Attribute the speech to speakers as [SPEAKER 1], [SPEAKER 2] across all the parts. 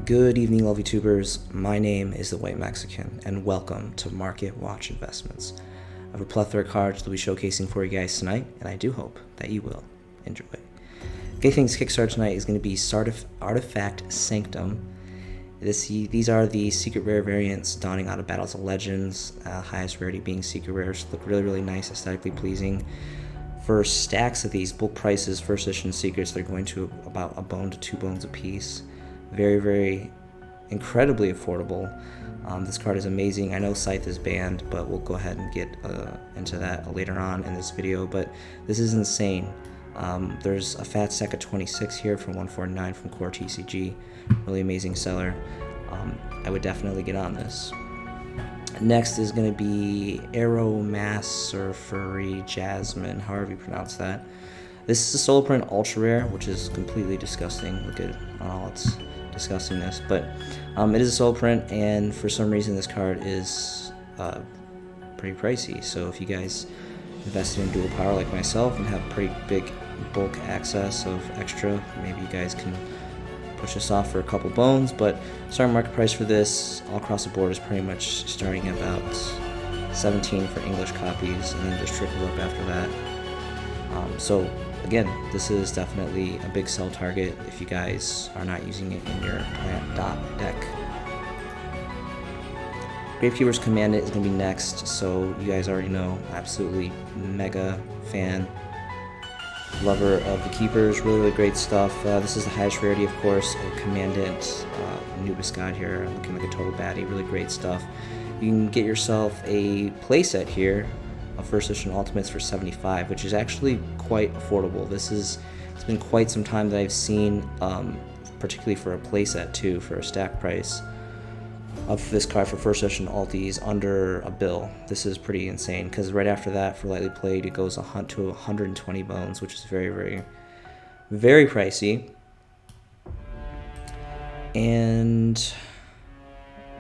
[SPEAKER 1] Good evening, lovely tubers. My name is the White Mexican, and welcome to Market Watch Investments. I have a plethora of cards that we'll be showcasing for you guys tonight, and I do hope that you will enjoy. Okay, things Kickstarter tonight is going to be Artifact Sanctum. These are the secret rare variants dawning out of Battles of Legends, highest rarity being secret rares. Look really, really nice, aesthetically pleasing. For stacks of these, bulk prices, first edition secrets, they're going to about a bone to 2 bones a piece. Very, very incredibly affordable. This card is amazing. I know Scythe is banned, but we'll go ahead and get into that later on in this video. But this is insane. There's a fat stack of 26 here from 149 from Core TCG. Really amazing seller. I would definitely get on this. Next is going to be Aromasurgery Jasmine, however you pronounce that. This is a solo print ultra rare, which is completely disgusting. Look at all its disgustingness, but it is a solo print, and for some reason this card is pretty pricey. So if you guys invested in dual power like myself and have pretty big bulk access of extra, maybe you guys can push this off for a couple bones. But starting market price for this all across the board is pretty much starting about 17 for English copies, and then just trickle up after that. So again, this is definitely a big sell target if you guys are not using it in your plant deck. Gravekeeper's Commandant is going to be next, so you guys already know, absolutely mega fan, lover of the keepers, really, really great stuff. This is the highest rarity, of course, of Commandant. Anubis God here, looking like a total baddie, really great stuff. You can get yourself a playset here of first edition Ultimates for 75, which is actually quite affordable. It's been quite some time that I've seen, particularly for a playset too, for a stack price of this card for first edition Alties under a bill. This is pretty insane, because right after that, for lightly played, it goes to 120 bones, which is very, very, very pricey. And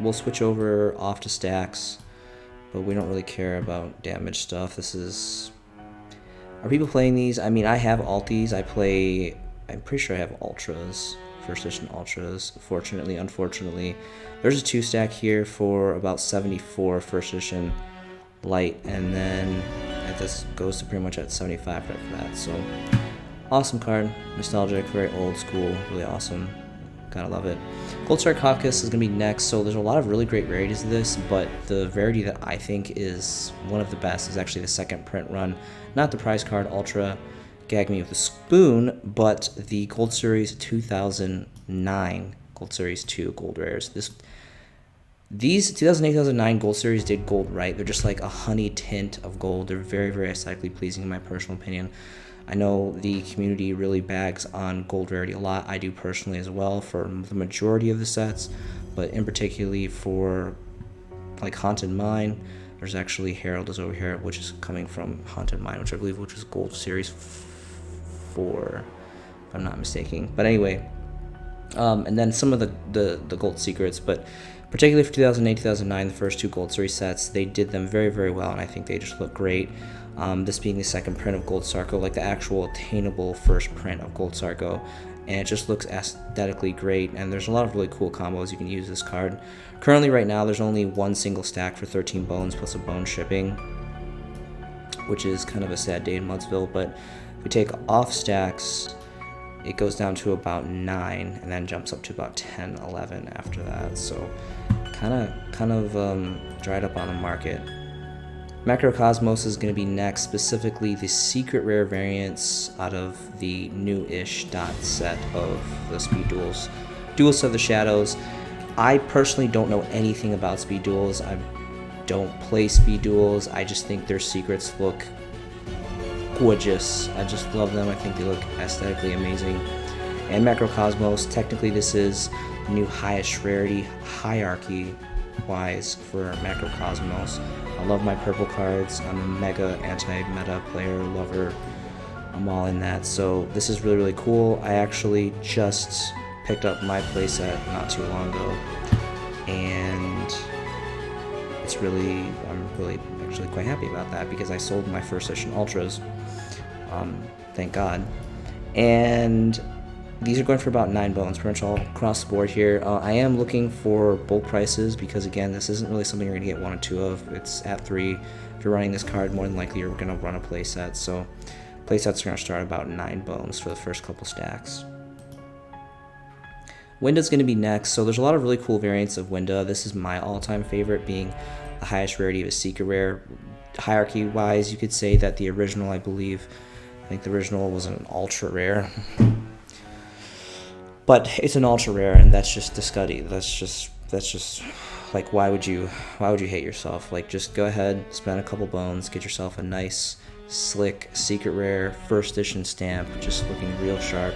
[SPEAKER 1] we'll switch over off to stacks, but we don't really care about damage stuff. Are people playing these? I mean, I have Alties. I'm pretty sure I have Ultras, first edition Ultras. Fortunately, unfortunately, there's a 2-stack here for about 74 first edition light, and then this goes to pretty much at 75 right for that. So awesome card, nostalgic, very old school, really awesome. Gotta love it. Gold Sarcophagus is going to be next. So there's a lot of really great rarities of this, but the rarity that I think is one of the best is actually the second print run. Not the prize card Ultra Gag Me with a Spoon, but the Gold Series 2009 Gold Series 2 Gold Rares. These 2008-2009 Gold Series did gold right. They're just like a honey tint of gold. They're very, very aesthetically pleasing in my personal opinion. I know the community really bags on gold rarity a lot. I do personally as well for the majority of the sets, but in particularly for like Haunted Mine, there's actually Herald is over here, which is coming from Haunted Mine, which is Gold Series 4, if I'm not mistaken. But anyway, and then some of the gold secrets, but particularly for 2008-2009, the first 2 Gold Series sets, they did them very, very well, and I think they just look great. This being the second print of Gold Sarco, like the actual attainable first print of Gold Sarco, and it just looks aesthetically great, and there's a lot of really cool combos you can use this card. Currently, right now, there's only one single stack for 13 bones plus a bone shipping, which is kind of a sad day in Mudsville, but if we take off stacks, it goes down to about 9, and then jumps up to about 10, 11 after that, so kind of dried up on the market. Macrocosmos is going to be next, specifically the secret rare variants out of the new-ish dot set of the Speed Duels. Duels of the Shadows. I personally don't know anything about Speed Duels. I don't play Speed Duels. I just think their secrets look gorgeous. I just love them. I think they look aesthetically amazing. And Macrocosmos, technically this is the new highest rarity hierarchy wise for Macrocosmos. I love my purple cards. I'm a mega anti-meta player, lover. I'm all in that. So this is really, really cool. I actually just picked up my playset not too long ago, and I'm really actually quite happy about that, because I sold my first edition Ultras, thank God. And these are going for about 9 bones, pretty much all across the board here. I am looking for bulk prices because, again, this isn't really something you're going to get 1 or 2 of. It's at 3. If you're running this card, more than likely you're going to run a playset. So playsets are going to start about 9 bones for the first couple stacks. Winda's going to be next. So there's a lot of really cool variants of Winda. This is my all-time favorite, being the highest rarity of a secret rare. Hierarchy-wise, you could say that the original, I think the original was an ultra rare. But it's an ultra rare, and that's just disgusting. That's just like, why would you hate yourself? Like, just go ahead, spend a couple bones, get yourself a nice, slick, secret rare, first edition stamp, just looking real sharp,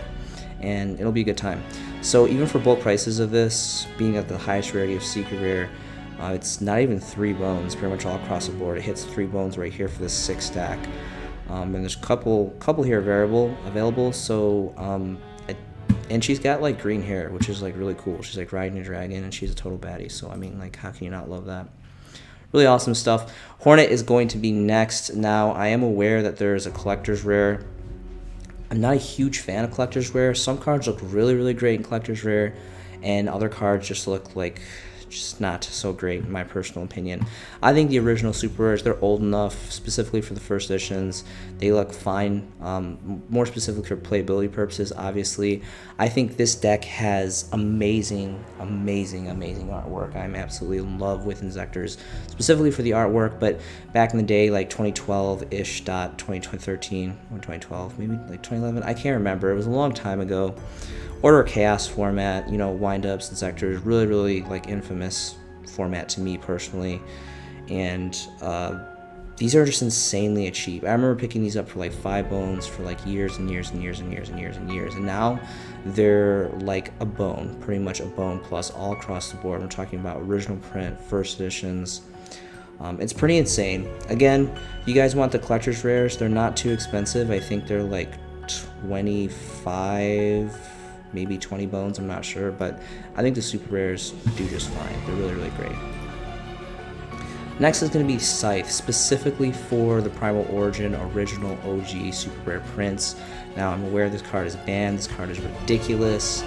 [SPEAKER 1] and it'll be a good time. So even for bulk prices of this, being at the highest rarity of secret rare, it's not even 3 bones, pretty much all across the board. It hits 3 bones right here for this 6 stack. And there's a couple here available. So and she's got like green hair, which is like really cool. She's like riding a dragon, and she's a total baddie. So I mean, like, how can you not love that? Really awesome stuff. Hornet is going to be next. Now, I am aware that there's a collector's rare. I'm not a huge fan of collector's rare. Some cards look really, really great in collector's rare, and other cards just look like just not so great, in my personal opinion. I think the original super rares, they're old enough, specifically for the first editions. They look fine, more specifically for playability purposes, obviously. I think this deck has amazing, amazing, amazing artwork. I'm absolutely in love with Inzectors, specifically for the artwork, but back in the day, like 2012-ish, 2013, or 2012, maybe like 2011, I can't remember. It was a long time ago. Order of Chaos format, you know, wind-ups and sectors, really, really like infamous format to me personally. And these are just insanely cheap. I remember picking these up for like 5 bones for like years and years and years and years and years and years. And now they're like a bone, pretty much a bone plus all across the board. We're talking about original print, first editions. It's pretty insane. Again, you guys want the collector's rares. They're not too expensive. I think they're like 25, maybe 20 bones, I'm not sure, but I think the super rares do just fine. They're really, really great. Next is going to be Scythe, specifically for the Primal Origin original OG super rare prints. Now, I'm aware this card is banned. This card is ridiculous.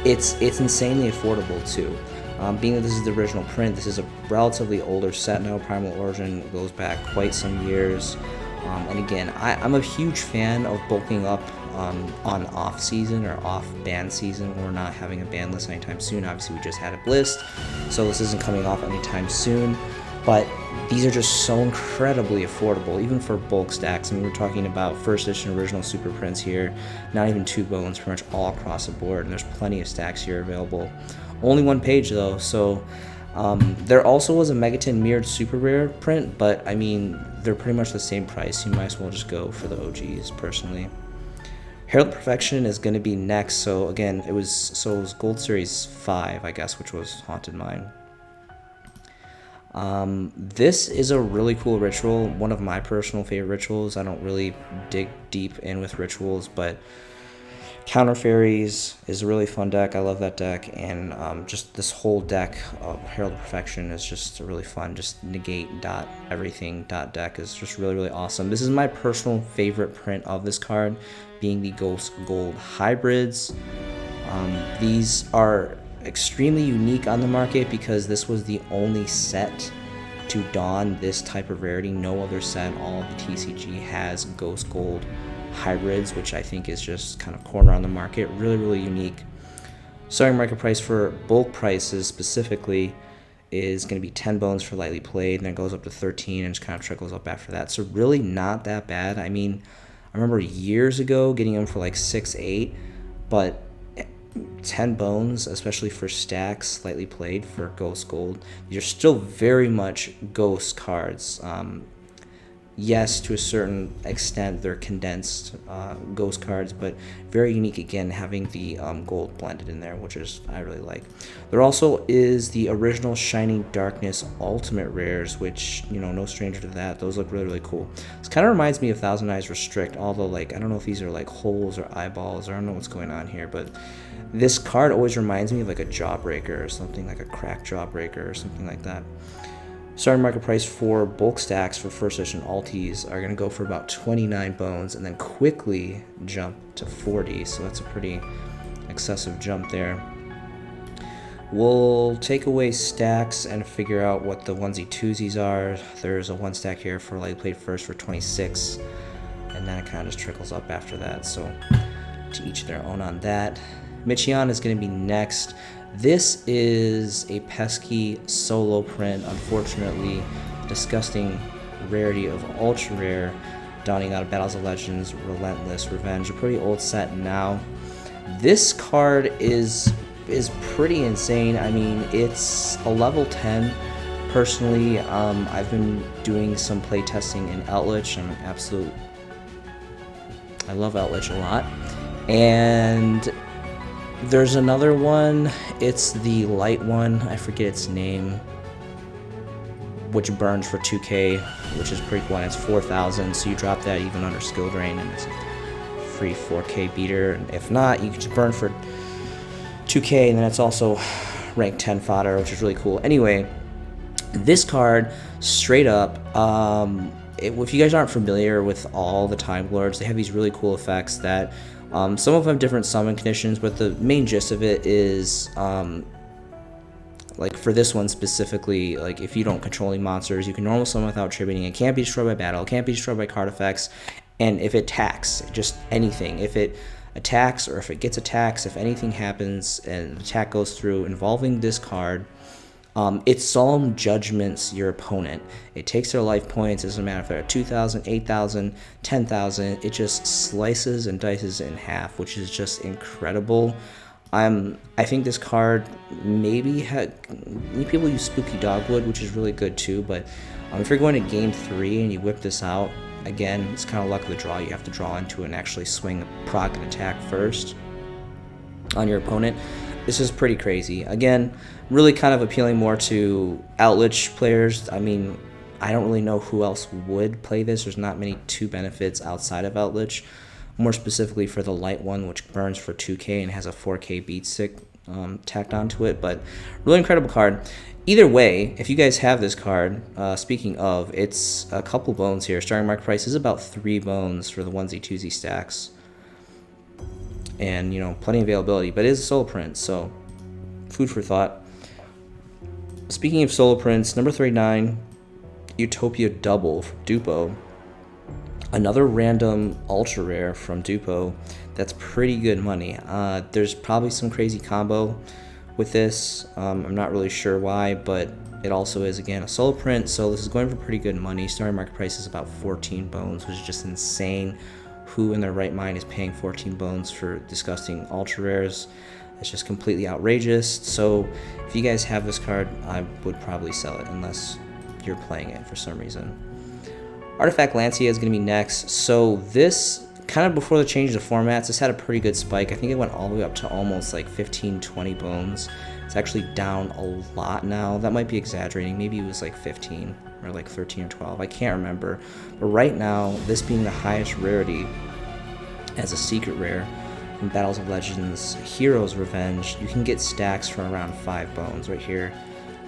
[SPEAKER 1] It's insanely affordable too. Being that this is the original print, this is a relatively older set now. Primal Origin goes back quite some years. And again, I'm a huge fan of bulking up on off season or off ban season. We're not having a ban list anytime soon. Obviously, we just had a list, so this isn't coming off anytime soon. But these are just so incredibly affordable, even for bulk stacks. I mean, we're talking about first edition original super prints here, not even 2 bones, pretty much all across the board. And there's plenty of stacks here available. Only 1 page though, so there also was a Megaton mirrored super rare print, but I mean, they're pretty much the same price. You might as well just go for the OGs personally. Herald of Perfection is going to be next. So again, it was Gold Series 5, I guess, which was Haunted Mine. This is a really cool ritual, one of my personal favorite rituals. I don't really dig deep in with rituals, but Counter Fairies is a really fun deck. I love that deck, and just this whole deck of Herald of Perfection is just really fun. Just negate dot everything dot deck is just really, really awesome. This is my personal favorite print of this card, being the Ghost Gold Hybrids. These are extremely unique on the market because this was the only set to don this type of rarity. No other set, all of the TCG, has Ghost Gold Hybrids, which I think is just kind of corner on the market. Really, really unique. Starting market price for bulk prices specifically is going to be 10 bones for lightly played, and then it goes up to 13 and just kind of trickles up after that. So really not that bad. I mean, I remember years ago getting them for like 6, 8, but 10 bones, especially for stacks slightly played for Ghost Gold, these are still very much Ghost cards. Yes, to a certain extent, they're condensed Ghost cards, but very unique, again, having the gold blended in there, which is I really like. There also is the original Shining Darkness Ultimate Rares, which, you know, no stranger to that. Those look really, really cool. This kind of reminds me of Thousand Eyes Restrict, although, like, I don't know if these are, like, holes or eyeballs, or I don't know what's going on here, but this card always reminds me of, like, a Jawbreaker or something, like a cracked Jawbreaker or something like that. Starting market price for bulk stacks for first edition alties are going to go for about 29 bones and then quickly jump to 40. So that's a pretty excessive jump there. We'll take away stacks and figure out what the onesie twosies are. There's a one stack here for light played first for 26, and then it kind of just trickles up after that. So to each their own on that. Michion is going to be next. This is a pesky solo print, unfortunately. Disgusting rarity of ultra rare, dawning out of Battles of Legends, Relentless Revenge, a pretty old set now. This card is pretty insane. I mean, it's a level 10. Personally, I've been doing some play testing in Outlich. I love Outlich a lot. And there's another one. It's the light one. I forget its name, which burns for 2k, which is pretty cool. And it's 4,000, so you drop that even under skill drain, and it's a free 4k beater. And if not, you can just burn for 2k, and then it's also rank 10 fodder, which is really cool. Anyway, this card, straight up, if you guys aren't familiar with all the Time Lords, they have these really cool effects that some of them have different summon conditions, but the main gist of it is like for this one specifically, like if you don't control any monsters, you can normal summon without attributing. It can't be destroyed by battle, it can't be destroyed by card effects, and if it attacks, just anything, if it attacks or if it gets attacks, if anything happens and the attack goes through involving this card, it solemn judgments your opponent. It takes their life points. It doesn't matter if they're at 2,000, 8,000, 10,000. It just slices and dices it in half, which is just incredible. I think this card maybe people use Spooky Dogwood, which is really good too. But if you're going to game 3 and you whip this out, again, it's kind of luck of the draw. You have to draw into it and actually swing, proc, and attack first on your opponent. This is pretty crazy. Again, really kind of appealing more to Outlich players. I mean, I don't really know who else would play this. There's not many 2 benefits outside of Outlich. More specifically for the light one, which burns for 2k and has a 4k beat stick tacked onto it. But really incredible card. Either way, if you guys have this card, speaking of, it's a couple bones here. Starting market price is about 3 bones for the onesie twosie stacks. And, you know, plenty of availability, but it is a solo print, so food for thought. Speaking of solo prints, number 39, Utopia Double from Dupo. Another random ultra rare from Dupo that's pretty good money. There's probably some crazy combo with this. I'm not really sure why, but it also is, again, a solo print, so this is going for pretty good money. Starting market price is about 14 bones, which is just insane. Who in their right mind is paying 14 bones for disgusting ultra rares? It's just completely outrageous. So if you guys have this card, I would probably sell it unless you're playing it for some reason. Artifact Lancia is going to be next. So this, kind of before the change of formats, this had a pretty good spike. I think it went all the way up to almost like 15, 20 bones. It's actually down a lot now. That might be exaggerating. Maybe it was like 15 or like 13 or 12. I can't remember. But right now, this being the highest rarity as a secret rare in Battles of Legends Heroes Revenge, you can get stacks for around 5 bones right here.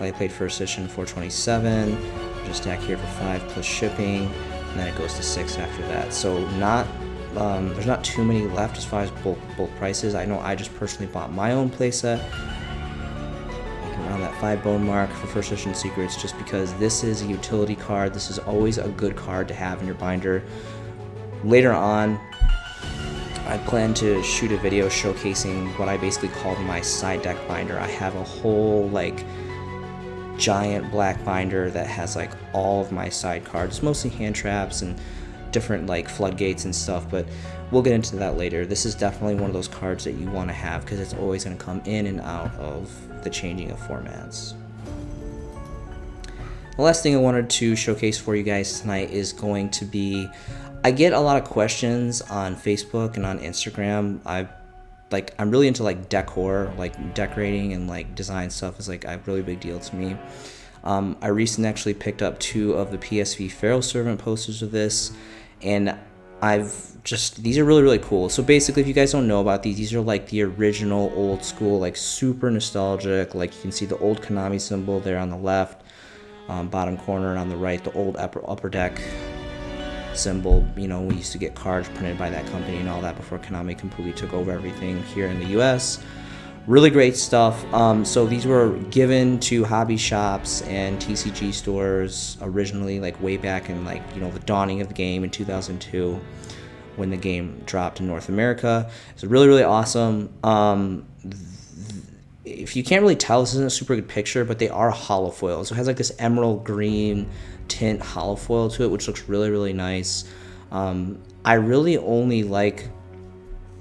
[SPEAKER 1] I played first edition 427. There's a stack here for 5 plus shipping, and then it goes to 6 after that. So there's not too many left as far as bulk prices. I know I just personally bought my own playset around that 5 bone mark for first edition secrets, just because this is a utility card. This is always a good card to have in your binder. Later on, I plan to shoot a video showcasing what I basically called my side deck binder. I have a whole like giant black binder that has like all of my side cards, mostly hand traps and different like floodgates and stuff, but we'll get into that later. This is definitely one of those cards that you want to have because it's always going to come in and out of the changing of formats. The last thing I wanted to showcase for you guys tonight is going to be, I get a lot of questions on Facebook and on Instagram. I'm really into like decor, like decorating and like design stuff is like a really big deal to me. I recently actually picked up 2 of the PSV Pharaoh Servant posters of this, and these are really, really cool. So basically, if you guys don't know about these are like the original old school, like super nostalgic, like you can see the old Konami symbol there on the left. bottom corner, and on the right, the old upper deck symbol. You know, we used to get cards printed by that company and all that before Konami completely took over everything here in the US. Really great stuff. So these were given to hobby shops and TCG stores originally, like way back in, like, you know, the dawning of the game in 2002 when the game dropped in North America. It's really, really awesome. If you can't really tell, this isn't a super good picture, but they are hollow foil. So it has like this emerald green tint hollow foil to it, which looks really, really nice. I really only like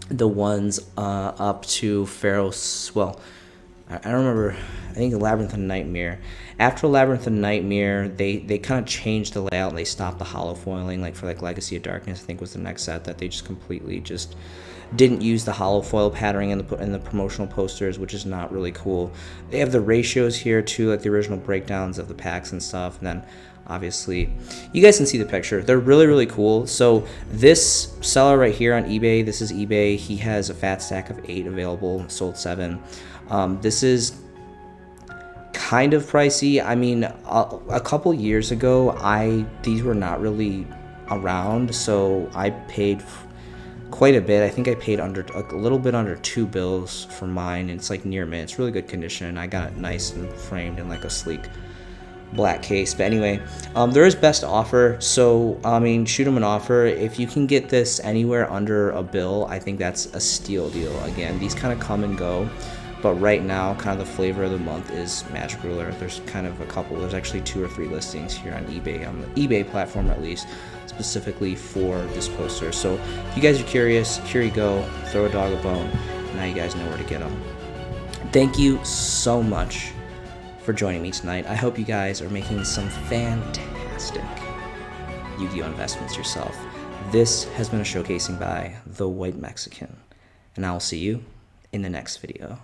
[SPEAKER 1] the ones up to Pharaoh's, well, I don't remember, I think Labyrinth and Nightmare. After Labyrinth and Nightmare, they kind of changed the layout and they stopped the hollow foiling, like for like Legacy of Darkness, I think was the next set that they just completely just didn't use the hollow foil patterning in the promotional posters, which is not really cool. They have the ratios here too, like the original breakdowns of the packs and stuff, and then obviously you guys can see the picture. They're really, really cool. So this seller right here on eBay, this is eBay, he has a fat stack of 8 available, sold 7. This is kind of pricey. I mean, a couple years ago, these were not really around, so I paid quite a bit. I think I paid a little bit under $2 for mine. It's like near mint. It's really good condition. I got it nice and framed in like a sleek black case. But anyway, there is best offer, so I mean, shoot them an offer. If you can get this anywhere under $1, I think that's a steal deal. Again, these kind of come and go, but right now kind of the flavor of the month is Magic Ruler. There's kind of a couple, there's actually 2 or 3 listings here on eBay, on the eBay platform at least, specifically for this poster. So if you guys are curious, here you go. Throw a dog a bone. Now you guys know where to get them. Thank you so much for joining me tonight. I hope you guys are making some fantastic Yu-Gi-Oh! Investments yourself. This has been a showcasing by The White Mexican, and I will see you in the next video.